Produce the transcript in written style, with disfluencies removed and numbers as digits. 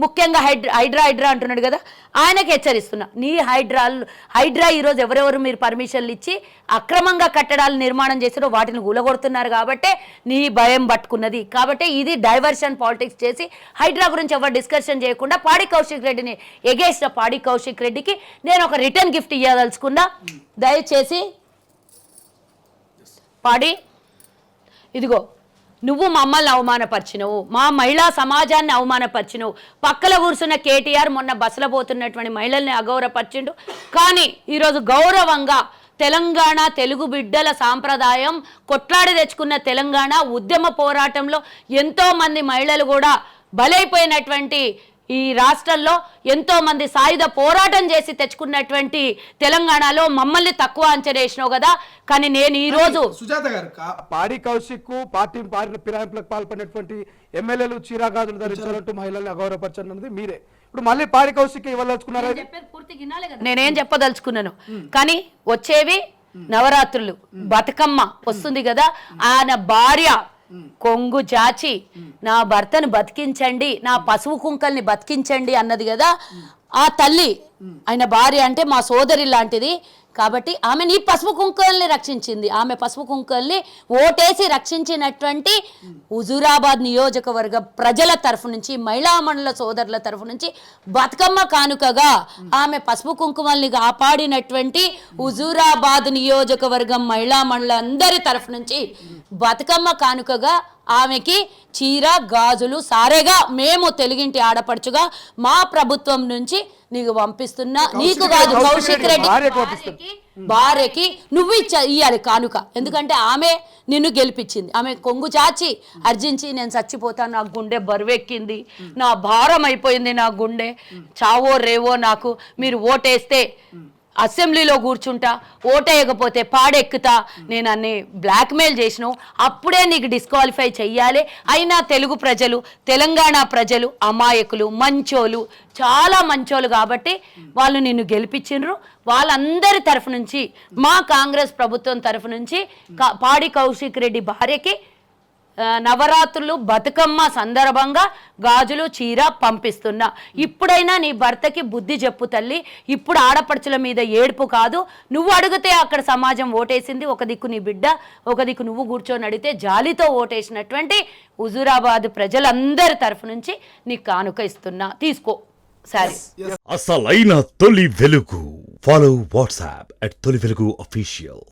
ముఖ్యంగా హైడ్రా అంటున్నాడు కదా, ఆయనకి హెచ్చరిస్తున్నా. నీ హైడ్రా ఈరోజు ఎవరెవరు మీరు పర్మిషన్లు ఇచ్చి అక్రమంగా కట్టడాలు నిర్మాణం చేసారో వాటిని కూలగొడుతున్నారు కాబట్టి నీ భయం పట్టుకున్నది. కాబట్టి ఇది డైవర్షన్ పాలిటిక్స్ చేసి హైడ్రా గురించి ఎవరు డిస్కషన్ చేయకుండా పాడి కౌశిక్ రెడ్డిని ఎగేసిన పాడి కౌశిక్ రెడ్డికి నేను ఒక రిటర్న్ గిఫ్ట్ ఇవ్వదలుచుకున్నా. దయచేసి పాడి, ఇదిగో నువ్వు మమ్మల్ని అవమానపరిచినవు, మా మహిళా సమాజాన్ని అవమానపరిచినవు. పక్కల కూర్చున్న కేటీఆర్ మొన్న బస్సులో పోతున్నటువంటి మహిళల్ని అగౌరవపరిచిండు. కానీ ఈరోజు గౌరవంగా తెలంగాణ తెలుగు బిడ్డల సాంప్రదాయం కొట్లాడి తెచ్చుకున్న తెలంగాణ ఉద్యమ పోరాటంలో ఎంతోమంది మహిళలు కూడా బలైపోయినటువంటి ఈ రాష్ట్రంలో ఎంతోమంది సాయుధ పోరాటం చేసి తెచ్చుకున్నటువంటి తెలంగాణలో మమ్మల్ని తక్కువ అంచనా వేసినావు కదా. కానీ నేను ఈ రోజు సుజాత గారు పాడి కౌశిక్ పార్టీ ఫిరాయింపులకు పాల్పడినటువంటి ఎమ్మెల్యేలు చీరాగాజులు ధరించాలంటూ మహిళల్ని అగౌరవపరచనున్నది మీరే. ఇప్పుడు మళ్ళీ పాడి కౌశిక్ ఇవ్వదలుచుకున్నారా? నేనేం చెప్పదలుచుకున్నాను, కానీ వచ్చేవి నవరాత్రులు, బతుకమ్మ వస్తుంది కదా. ఆయన భార్య కొంగు చాచి నా భర్తను బతికించండి, నా పసుపు కుంకల్ని బతికించండి అన్నది కదా. ఆ తల్లి ఆయన భార్య అంటే మా సోదరి లాంటిది కాబట్టి ఆమె నీ పసుపు కుంకల్ని రక్షించింది. ఆమె పసుపు కుంకల్ని ఓటేసి రక్షించినటువంటి హుజూరాబాద్ నియోజకవర్గ ప్రజల తరఫు నుంచి, మహిళా మండల సోదరుల తరఫు నుంచి బతుకమ్మ కానుకగా ఆమె పసుపు కుంకుమల్ని కాపాడినటువంటి హుజూరాబాద్ నియోజకవర్గం మహిళా మండల అందరి తరఫు నుంచి బతుకమ్మ కానుకగా ఆమెకి చీర గాజులు సారేగా మేము తెలుగింటి ఆడపడుచుగా మా ప్రభుత్వం నుంచి నీకు పంపిస్తున్నా. నీకు కాదు, కౌశిక్ రెడ్డి భార్యకి నువ్వు ఇయ్యాలి కానుక. ఎందుకంటే ఆమె నిన్ను గెలిపించింది. ఆమె కొంగు చాచి అర్జించి నేను చచ్చిపోతాను, నా గుండె బరువెక్కింది, నా భారం అయిపోయింది, నా గుండె చావో రేవో, నాకు మీరు ఓటేస్తే అసెంబ్లీలో కూర్చుంటా, ఓటేయకపోతే పాడెక్కుతా, నేను అన్ని బ్లాక్మెయిల్ చేసినావు, అప్పుడే నీకు డిస్క్వాలిఫై చెయ్యాలి. అయినా తెలుగు ప్రజలు, తెలంగాణ ప్రజలు అమాయకులు, మంచోలు, చాలా మంచోలు కాబట్టి వాళ్ళు నిన్ను గెలిపించిండ్రు. వాళ్ళందరి తరఫు నుంచి, మా కాంగ్రెస్ ప్రభుత్వం తరఫు నుంచి పాడి కౌశిక్ రెడ్డి భార్యకి నవరాత్రులు బతుకమ్మ సందర్భంగా గాజులు చీర పంపిస్తున్నా. ఇప్పుడైనా నీ భర్తకి బుద్ధి చెప్పు తల్లి. ఇప్పుడు ఆడపడుచుల మీద ఏడుపు కాదు. నువ్వు అడిగితే అక్కడ సమాజం ఓటేసింది, ఒక దిక్కు నీ బిడ్డ, ఒక దిక్కు నువ్వు కూర్చొని అడిగితే జాలితో ఓటేసినటువంటి హుజూరాబాద్ ప్రజలందరి తరఫు నుంచి నీకు కానుక ఇస్తున్నా, తీసుకో. సరే, అసలైన తొలి వెలుగు. ఫాలో వాట్సాప్ @తొలి వెలుగు అఫీషియల్.